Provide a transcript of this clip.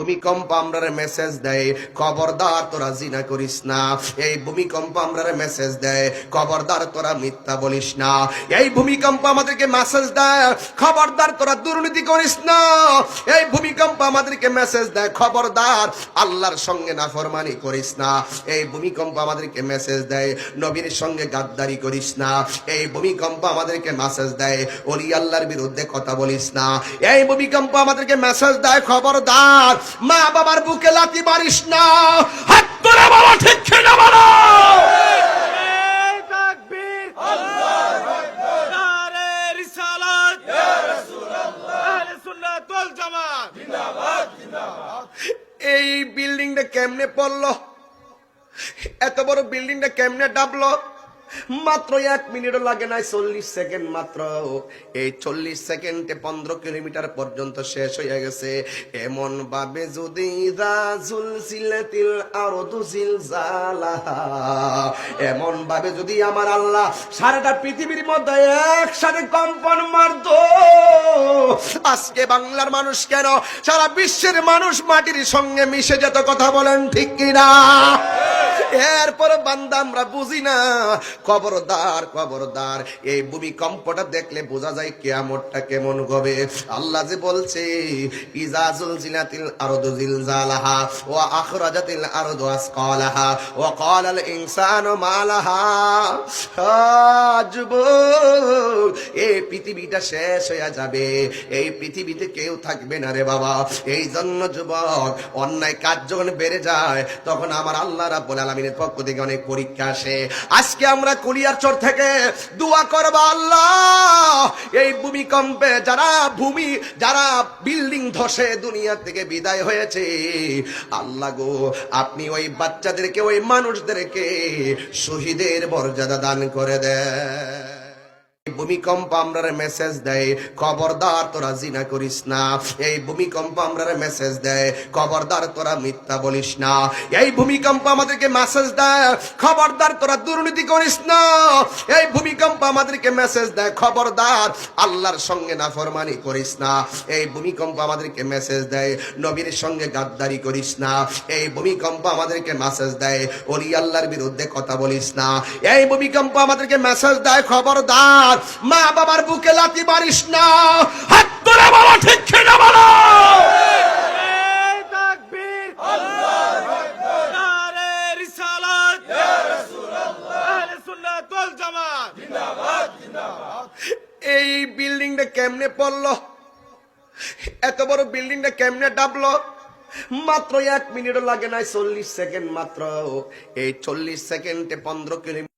ভূমিকম্প আমরারে মেসেজ দেয়, খবরদার তোরা জিনা করিস না। এই ভূমিকম্প আমরারে মেসেজ দেয়, খবরদার তোরা মিথ্যা বলিস না। এই ভূমিকম্প আমাদেরকে মেসেজ দেয়, খবরদার তোরা দুর্নীতি করিস না। এই ভূমিকম্প আমাদেরকে মেসেজ দেয়, খবরদার আল্লাহর সঙ্গে নাফরমানি করিস না। এই ভূমিকম্প আমাদেরকে মেসেজ দেয়, নবীর সঙ্গে গাদ্দারি করিস না। এই ভূমিকম্প আমাদেরকে মেসেজ দেয়, ওলি আল্লাহর বিরুদ্ধে কথা বলিস না। এই ভূমিকম্প আমাদেরকে মেসেজ দেয়, খবরদার মা বাবার বুকে লাথি মারিস না। হাত তোরা বলো ঠিক কিনা বলো। তাকবীর, আল্লাহু আকবার, নারে রিসালাত, ইয়া রাসূলুল্লাহ, আহলে সুন্নাত ওয়াল জামাত জিন্দাবাদ জিন্দাবাদ। এই বিল্ডিংটা কেমনে পড়লো, এত বড় বিল্ডিংটা কেমনে ডাবলো? মাত্র 1 মিনিটও লাগে নাই, 40 সেকেন্ড মাত্র। এই 40 সেকেন্ডে 15 কিলোমিটার পর্যন্ত শেষ হয়ে গেছে। এমন ভাবে যদি রাজুলসিলাতিল আরদু জিলজালাহা, এমন ভাবে যদি আমার আল্লাহ সারাটা পৃথিবীর মধ্যে একসাথে কম্পন মারতো, আজকে বাংলার মানুষ কেন সারা বিশ্বের মানুষ মাটির সঙ্গে মিশে যেত। কথা বলেন ঠিক কিনা? এরপর বান্দা আমরা বুঝি না। খবরদার খবরদার, এই ভূমিকম্পটা দেখলে বোঝা যায় কিয়ামতটা কেমন হবে। আল্লাহ যে বলছে ইজা জুলজিলাতিল আরদু জিলজালাহা ওয়া আখরাজাতিল আরদু আসকালাহা ওয়া ক্বালাল ইনসানু মা লাহা। যুবক, এই পৃথিবীটা শেষ হয়ে যাবে, এই পৃথিবীতে কেউ থাকবে না রে বাবা। এই জন্য যুবক, অন্যায় কাজ যখন বেড়ে যায় তখন আমার আল্লাহ রাব্বুল আলামিনের পক্ষ থেকে অনেক পরীক্ষা আসে। আজকে আমরা কুলিয়ারচর থেকে দোয়া করব, আল্লাহ এই ভূমিকম্পে যারা বিল্ডিং ধসে দুনিয়া থেকে বিদায় হয়েছে, আল্লাহ গো আপনি ওই বাচ্চাদেরকে, ওই মানুষদেরকে শহীদের মর্যাদা দান করে দেন। ভূমিকম্প আমরারে মেসেজ দেয়, খবরদার তোরা জিনা করিস না। এই ভূমিকম্প আমরারে মেসেজ দেয়, খবরদার তোরা মিথ্যা বলিস না। এই ভূমিকম্প আমাদেরকে মেসেজ দেয়, খবরদার তোরা দুর্নীতি করিস না। এই ভূমিকম্প আমাদেরকে মেসেজ দেয়, খবরদার আল্লাহর সঙ্গে নাফরমানি করিস না। এই ভূমিকম্প আমাদেরকে মেসেজ দেয়, নবীর সঙ্গে গাদ্দারি করিস না। এই ভূমিকম্প আমাদেরকে মেসেজ দেয়, ওলি আল্লাহর বিরুদ্ধে কথা বলিস না। এই ভূমিকম্প আমাদেরকে মেসেজ দেয়, খবরদার মা বাবার বুকে লাথি মারিস না। হাত তোরা বলো ঠিক কিনা বলো। তাকবীর, আল্লাহু আকবার, নারে রিসালাত, ইয়া রাসূলুল্লাহ, আহলে সুন্নাত ওয়াল জামাত জিন্দাবাদ জিন্দাবাদ। এই বিল্ডিংটা কেমনে পড়লো, এত বড় বিল্ডিংটা কেমনে ডাবলো? মাত্র 1 মিনিটও লাগে নাই, 40 সেকেন্ড মাত্র। এই 40 সেকেন্ডে 15 কিলোমিটার